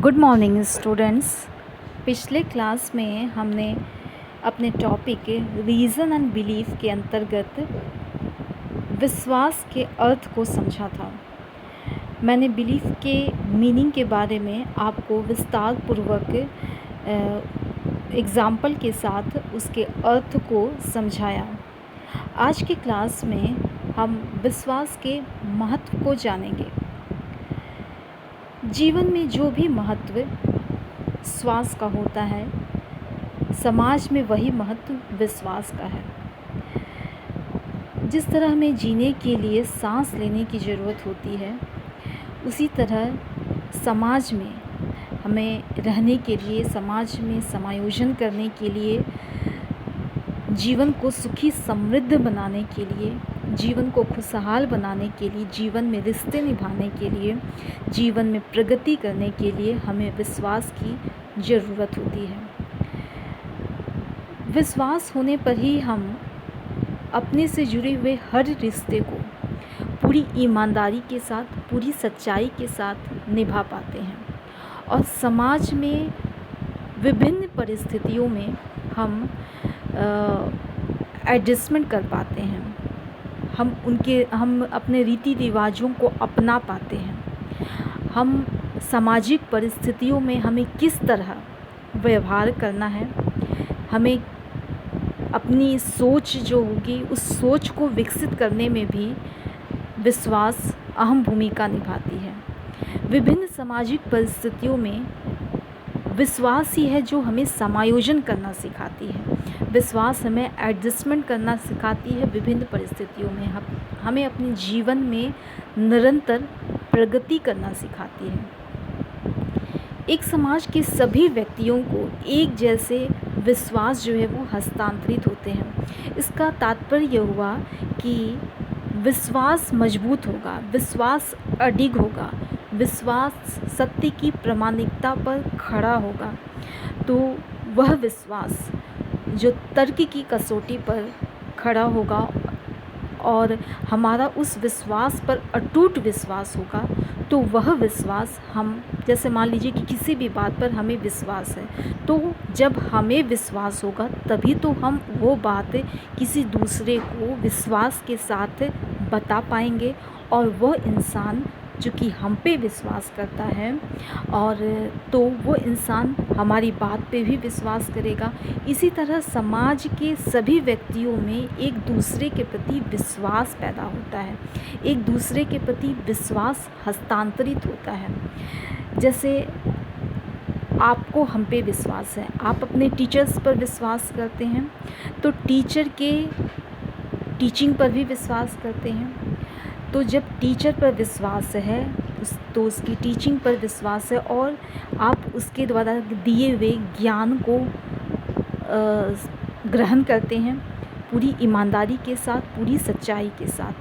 Good morning students. पिछले class में हमने अपने टॉपिक रीज़न एंड बिलीफ के अंतर्गत विश्वास के अर्थ को समझा था। मैंने बिलीफ के मीनिंग के बारे में आपको विस्तार पूर्वक एग्ज़ाम्पल के साथ उसके अर्थ को समझाया। आज की क्लास में हम विश्वास के महत्व को जानेंगे। जीवन में जो भी महत्व श्वास का होता है, समाज में वही महत्व विश्वास का है। जिस तरह हमें जीने के लिए सांस लेने की ज़रूरत होती है, उसी तरह समाज में हमें रहने के लिए, समाज में समायोजन करने के लिए, जीवन को सुखी समृद्ध बनाने के लिए, जीवन को खुशहाल बनाने के लिए, जीवन में रिश्ते निभाने के लिए, जीवन में प्रगति करने के लिए हमें विश्वास की ज़रूरत होती है। विश्वास होने पर ही हम अपने से जुड़े हुए हर रिश्ते को पूरी ईमानदारी के साथ, पूरी सच्चाई के साथ निभा पाते हैं और समाज में विभिन्न परिस्थितियों में हम एडजस्टमेंट कर पाते हैं। हम अपने रीति रिवाजों को अपना पाते हैं। हम सामाजिक परिस्थितियों में हमें किस तरह व्यवहार करना है, हमें अपनी सोच जो होगी उस सोच को विकसित करने में भी विश्वास अहम भूमिका निभाती है। विभिन्न सामाजिक परिस्थितियों में विश्वास ही है जो हमें समायोजन करना सिखाती है। विश्वास हमें एडजस्टमेंट करना सिखाती है। विभिन्न परिस्थितियों में हमें अपने जीवन में निरंतर प्रगति करना सिखाती है। एक समाज के सभी व्यक्तियों को एक जैसे विश्वास जो है वो हस्तांतरित होते हैं। इसका तात्पर्य हुआ कि विश्वास मजबूत होगा, विश्वास अडिग होगा, विश्वास सत्य की प्रामाणिकता पर खड़ा होगा, तो वह विश्वास जो तर्क की कसौटी पर खड़ा होगा और हमारा उस विश्वास पर अटूट विश्वास होगा, तो वह विश्वास हम, जैसे मान लीजिए कि किसी भी बात पर हमें विश्वास है, तो जब हमें विश्वास होगा तभी तो हम वो बात किसी दूसरे को विश्वास के साथ बता पाएंगे और वह इंसान जो कि हम पे विश्वास करता है और तो वो इंसान हमारी बात पे भी विश्वास करेगा। इसी तरह समाज के सभी व्यक्तियों में एक दूसरे के प्रति विश्वास पैदा होता है, एक दूसरे के प्रति विश्वास हस्तांतरित होता है। जैसे आपको हम पे विश्वास है, आप अपने टीचर्स पर विश्वास करते हैं, तो टीचर के टीचिंग पर भी विश्वास करते हैं। तो जब टीचर पर विश्वास है तो उसकी टीचिंग पर विश्वास है और आप उसके द्वारा दिए हुए ज्ञान को ग्रहण करते हैं पूरी ईमानदारी के साथ, पूरी सच्चाई के साथ।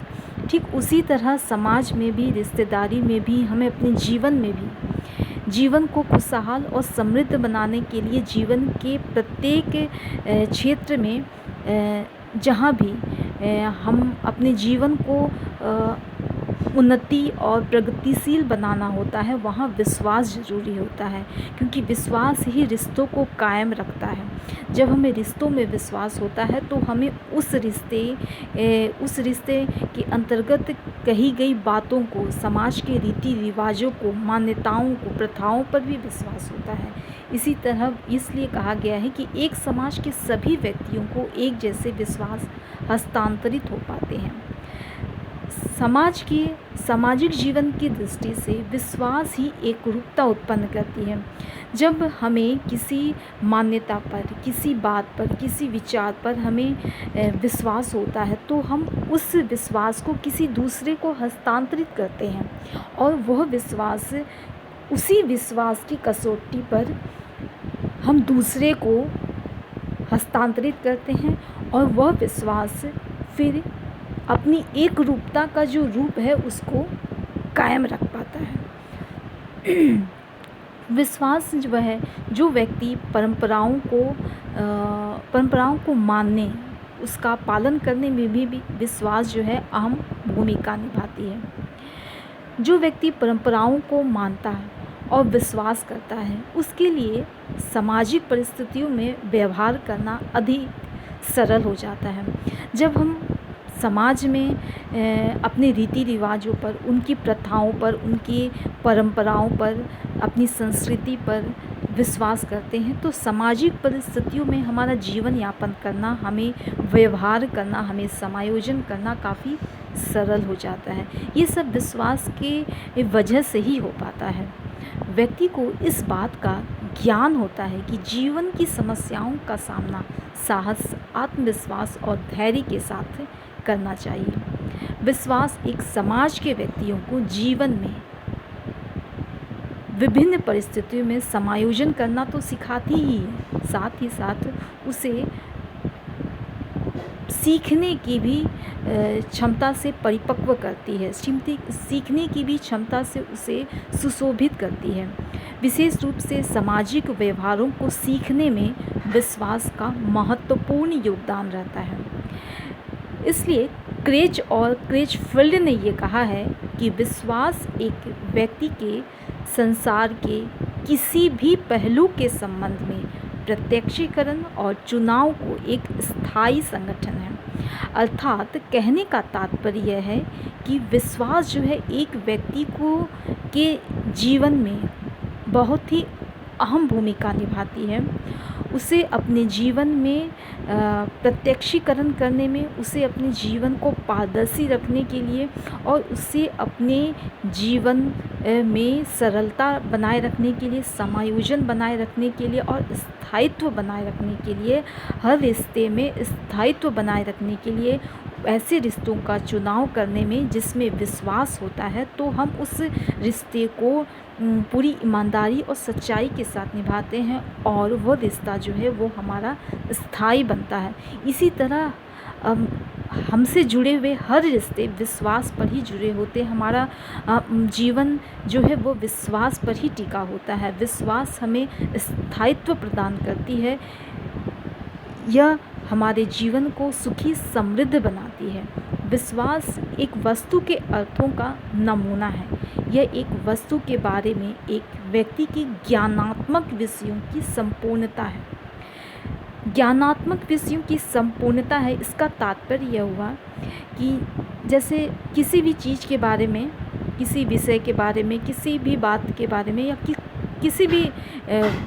ठीक उसी तरह समाज में भी, रिश्तेदारी में भी, हमें अपने जीवन में भी जीवन को खुशहाल और समृद्ध बनाने के लिए जीवन के प्रत्येक क्षेत्र में जहाँ भी हम अपने जीवन को उन्नति और प्रगतिशील बनाना होता है, वहाँ विश्वास ज़रूरी होता है, क्योंकि विश्वास ही रिश्तों को कायम रखता है। जब हमें रिश्तों में विश्वास होता है तो हमें उस रिश्ते के अंतर्गत कही गई बातों को, समाज के रीति रिवाजों को, मान्यताओं को, प्रथाओं पर भी विश्वास होता है। इसी तरह इसलिए कहा गया है कि एक समाज के सभी व्यक्तियों को एक जैसे विश्वास हस्तांतरित हो पाते हैं। सामाजिक जीवन की दृष्टि से विश्वास ही एकरूपता उत्पन्न करती है। जब हमें किसी मान्यता पर, किसी बात पर, किसी विचार पर हमें विश्वास होता है तो हम उस विश्वास को किसी दूसरे को हस्तांतरित करते हैं और वह विश्वास, उसी विश्वास की कसौटी पर हम दूसरे को हस्तांतरित करते हैं और वह विश्वास फिर अपनी एक रूपता का जो रूप है उसको कायम रख पाता है। विश्वास जो है, जो व्यक्ति परंपराओं को मानने, उसका पालन करने में भी विश्वास जो है अहम भूमिका निभाती है। जो व्यक्ति परंपराओं को मानता है और विश्वास करता है, उसके लिए सामाजिक परिस्थितियों में व्यवहार करना अधिक सरल हो जाता है। जब हम समाज में अपने रीति रिवाजों पर, उनकी प्रथाओं पर, उनकी परंपराओं पर, अपनी संस्कृति पर विश्वास करते हैं तो सामाजिक परिस्थितियों में हमारा जीवन यापन करना, हमें व्यवहार करना, हमें समायोजन करना काफ़ी सरल हो जाता है। ये सब विश्वास के वजह से ही हो पाता है। व्यक्ति को इस बात का ज्ञान होता है कि जीवन की समस्याओं का सामना साहस, आत्मविश्वास और धैर्य के साथ करना चाहिए। विश्वास एक समाज के व्यक्तियों को जीवन में विभिन्न परिस्थितियों में समायोजन करना तो सिखाती ही है, साथ ही साथ उसे सीखने की भी क्षमता से परिपक्व करती है, सीखने की भी क्षमता से उसे सुशोभित करती है। विशेष रूप से सामाजिक व्यवहारों को सीखने में विश्वास का महत्वपूर्ण योगदान रहता है। इसलिए क्रेज और क्रेजफील्ड ने ये कहा है कि विश्वास एक व्यक्ति के संसार के किसी भी पहलू के संबंध में प्रत्यक्षीकरण और चुनाव को एक स्थायी संगठन है। अर्थात कहने का तात्पर्य यह है कि विश्वास जो है एक व्यक्ति को के जीवन में बहुत ही अहम भूमिका निभाती है। उसे अपने जीवन में प्रत्यक्षीकरण करने में, उसे अपने जीवन को पारदर्शी रखने के लिए और उसे अपने जीवन में सरलता बनाए रखने के लिए, समायोजन बनाए रखने के लिए और स्थायित्व बनाए रखने के लिए, हर रिश्ते में स्थायित्व बनाए रखने के लिए ऐसे रिश्तों का चुनाव करने में जिसमें विश्वास होता है, तो हम उस रिश्ते को पूरी ईमानदारी और सच्चाई के साथ निभाते हैं और वो रिश्ता जो है वो हमारा स्थायी बनता है। इसी तरह हमसे जुड़े हुए हर रिश्ते विश्वास पर ही जुड़े होते हैं। हमारा जीवन जो है वो विश्वास पर ही टिका होता है। विश्वास हमें स्थायित्व प्रदान करती है। यह हमारे जीवन को सुखी समृद्ध बनाती है। विश्वास एक वस्तु के अर्थों का नमूना है। यह एक वस्तु के बारे में एक व्यक्ति की ज्ञानात्मक विषयों की संपूर्णता है। ज्ञानात्मक विषयों की संपूर्णता है, इसका तात्पर्य यह हुआ कि जैसे किसी भी चीज़ के बारे में, किसी विषय के बारे में, किसी भी बात के बारे में या किसी भी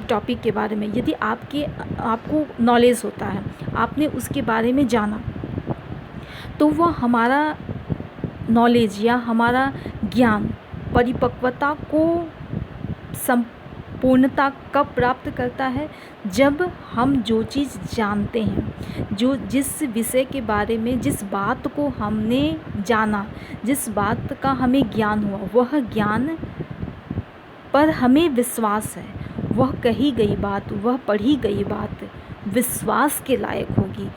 टॉपिक के बारे में यदि आपको नॉलेज होता है, आपने उसके बारे में जाना, तो वह हमारा नॉलेज या हमारा ज्ञान परिपक्वता को संपूर्णता कब प्राप्त करता है? जब हम जो चीज़ जानते हैं, जिस विषय के बारे में, जिस बात को हमने जाना, जिस बात का हमें ज्ञान हुआ, वह ज्ञान पर हमें विश्वास है, वह कही गई बात, वह पढ़ी गई बात विश्वास के लायक होगी,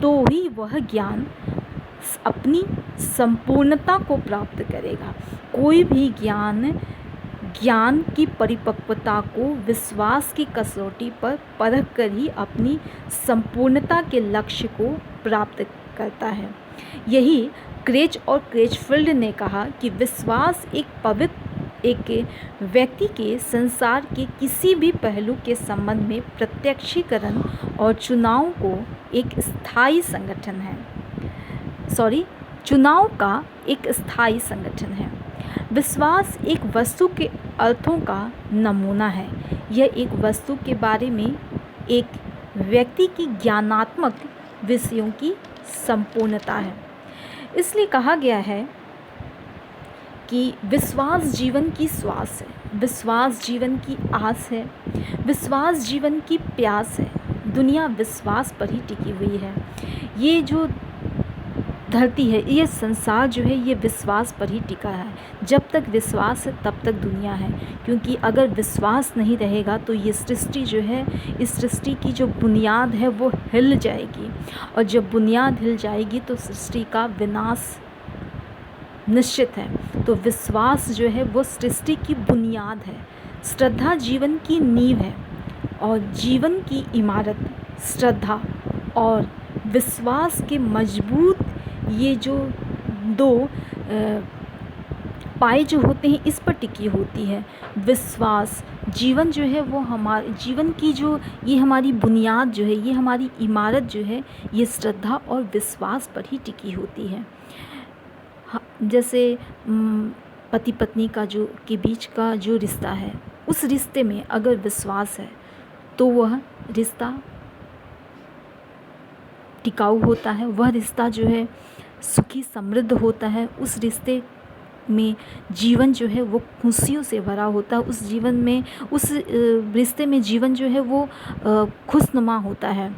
तो ही वह ज्ञान अपनी संपूर्णता को प्राप्त करेगा। कोई भी ज्ञान की परिपक्वता को विश्वास की कसौटी पर परख कर ही अपनी संपूर्णता के लक्ष्य को प्राप्त करता है। यही क्रेज और क्रेजफील्ड ने कहा कि विश्वास एक व्यक्ति के संसार के किसी भी पहलू के संबंध में प्रत्यक्षीकरण और चुनाव का एक स्थायी संगठन है। विश्वास एक वस्तु के अर्थों का नमूना है। यह एक वस्तु के बारे में एक व्यक्ति की ज्ञानात्मक विषयों की संपूर्णता है। इसलिए कहा गया है कि विश्वास जीवन की श्वास है, विश्वास जीवन की आस है, विश्वास जीवन की प्यास है। दुनिया विश्वास पर ही टिकी हुई है। ये जो धरती है, ये संसार जो है, ये विश्वास पर ही टिका है। जब तक विश्वास है तब तक दुनिया है, क्योंकि अगर विश्वास नहीं रहेगा तो ये सृष्टि जो है, इस सृष्टि की जो बुनियाद है वो हिल जाएगी, और जब बुनियाद हिल जाएगी तो सृष्टि का विनाश निश्चित है। तो विश्वास जो है वो सृष्टि की बुनियाद है। श्रद्धा जीवन की नींव है और जीवन की इमारत श्रद्धा और विश्वास के मजबूत ये जो दो उपाय जो होते हैं इस पर टिकी होती है। विश्वास, जीवन जो है वो हमारे जीवन की जो ये हमारी बुनियाद जो है, ये हमारी इमारत जो है, ये श्रद्धा और विश्वास पर ही टिकी होती है। जैसे पति पत्नी का जो के बीच का जो रिश्ता है, उस रिश्ते में अगर विश्वास है तो वह रिश्ता टिकाऊ होता है, वह रिश्ता जो है सुखी समृद्ध होता है, उस रिश्ते में जीवन जो है वो खुशियों से भरा होता है, उस जीवन में उस रिश्ते में जीवन जो है वो खुशनुमा होता है।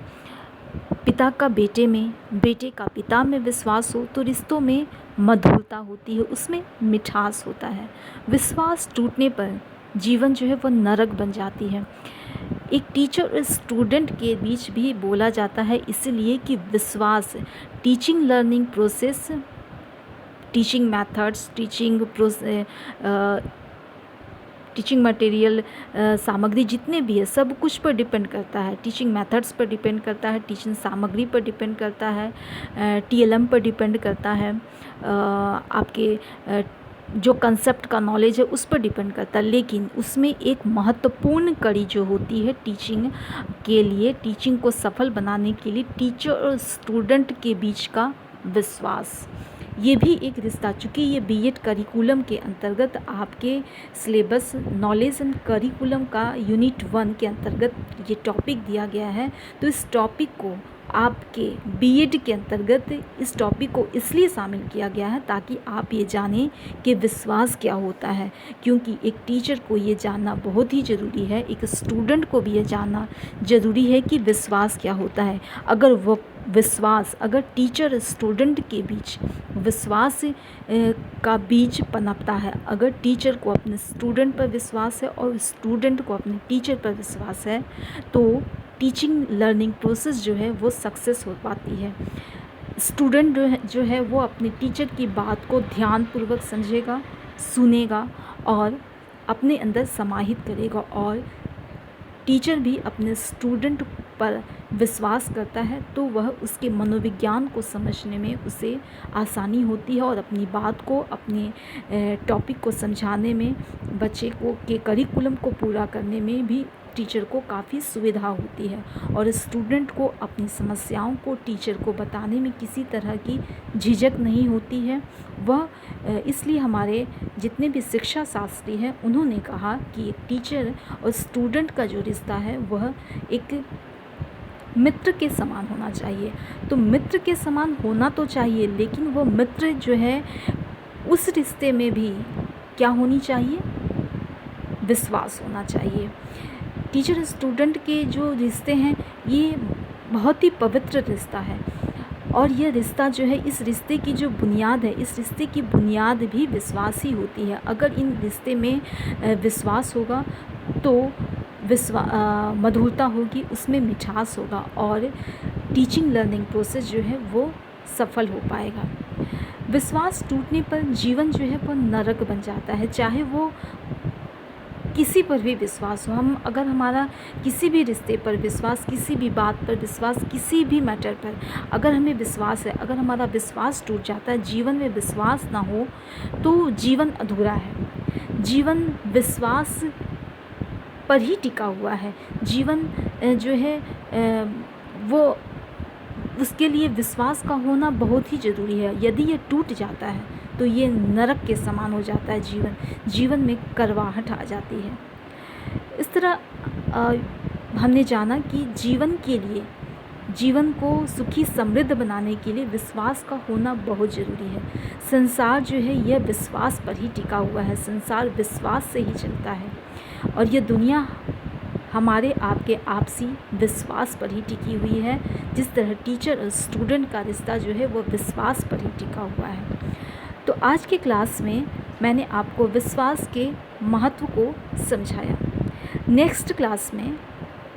पिता का बेटे में, बेटे का पिता में विश्वास हो तो रिश्तों में मधुरता होती है, उसमें मिठास होता है। विश्वास टूटने पर जीवन जो है वो नरक बन जाती है। एक टीचर और स्टूडेंट के बीच भी बोला जाता है, इसलिए कि विश्वास teaching learning process, teaching methods, teaching material, सामग्री जितने भी है सब कुछ पर डिपेंड करता है। टीचिंग मेथड्स पर डिपेंड करता है, टीचिंग सामग्री पर डिपेंड करता है, TLM पर डिपेंड करता है, आपके जो कंसेप्ट का नॉलेज है उस पर डिपेंड करता है। लेकिन उसमें एक महत्वपूर्ण कड़ी जो होती है टीचिंग के लिए, टीचिंग को सफल बनाने के लिए, टीचर और स्टूडेंट के बीच का विश्वास, ये भी एक रिश्ता। चूँकि ये B.Ed करिकुलम के अंतर्गत आपके सिलेबस नॉलेज एंड करिकुलम का यूनिट 1 के अंतर्गत ये टॉपिक दिया गया है, तो इस टॉपिक को आपके B.Ed के अंतर्गत इस टॉपिक को इसलिए शामिल किया गया है ताकि आप ये जानें कि विश्वास क्या होता है। क्योंकि एक टीचर को ये जानना बहुत ही ज़रूरी है, एक स्टूडेंट को भी ये जानना ज़रूरी है कि विश्वास क्या होता है। अगर वो विश्वास, अगर टीचर स्टूडेंट के बीच विश्वास का बीज पनपता है, अगर टीचर को अपने स्टूडेंट पर विश्वास है और स्टूडेंट को अपने टीचर पर विश्वास है, तो टीचिंग लर्निंग प्रोसेस जो है वो सक्सेस हो पाती है। स्टूडेंट जो है वो अपने टीचर की बात को ध्यानपूर्वक समझेगा, सुनेगा और अपने अंदर समाहित करेगा, और टीचर भी अपने स्टूडेंट पर विश्वास करता है तो वह उसके मनोविज्ञान को समझने में उसे आसानी होती है और अपनी बात को, अपने टॉपिक को समझाने में, बच्चे को के करिकुलम को पूरा करने में भी टीचर को काफ़ी सुविधा होती है। और स्टूडेंट को अपनी समस्याओं को टीचर को बताने में किसी तरह की झिझक नहीं होती है। वह इसलिए हमारे जितने भी शिक्षा शास्त्री हैं उन्होंने कहा कि एक टीचर और स्टूडेंट का जो रिश्ता है वह एक मित्र के समान होना चाहिए। तो मित्र के समान होना तो चाहिए, लेकिन वो मित्र जो है उस रिश्ते में भी क्या होनी चाहिए, विश्वास होना चाहिए। टीचर स्टूडेंट के जो रिश्ते हैं ये बहुत ही पवित्र रिश्ता है, और ये रिश्ता जो है, इस रिश्ते की जो बुनियाद है, इस रिश्ते की बुनियाद भी विश्वास ही होती है। अगर इन रिश्ते में विश्वास होगा तो मधुरता होगी, उसमें मिठास होगा और टीचिंग लर्निंग प्रोसेस जो है वो सफल हो पाएगा। विश्वास टूटने पर जीवन जो है वो नरक बन जाता है, चाहे वो किसी पर भी विश्वास हो। हम अगर हमारा किसी भी रिश्ते पर विश्वास, किसी भी बात पर विश्वास, किसी भी मैटर पर अगर हमें विश्वास है, अगर हमारा विश्वास टूट जाता है, जीवन में विश्वास ना हो तो जीवन अधूरा है। जीवन विश्वास पर ही टिका हुआ है। जीवन जो है वो उसके लिए विश्वास का होना बहुत ही ज़रूरी है। यदि ये टूट जाता है तो ये नरक के समान हो जाता है। जीवन में करवाहट आ जाती है। इस तरह हमने जाना कि जीवन के लिए, जीवन को सुखी समृद्ध बनाने के लिए विश्वास का होना बहुत ज़रूरी है। संसार जो है यह विश्वास पर ही टिका हुआ है। संसार विश्वास से ही चलता है और यह दुनिया हमारे आपके आपसी विश्वास पर ही टिकी हुई है। जिस तरह टीचर और स्टूडेंट का रिश्ता जो है वो विश्वास पर ही टिका हुआ है। तो आज के क्लास में मैंने आपको विश्वास के महत्व को समझाया। नेक्स्ट क्लास में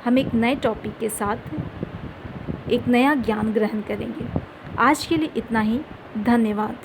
हम एक नए टॉपिक के साथ एक नया ज्ञान ग्रहण करेंगे। आज के लिए इतना ही। धन्यवाद।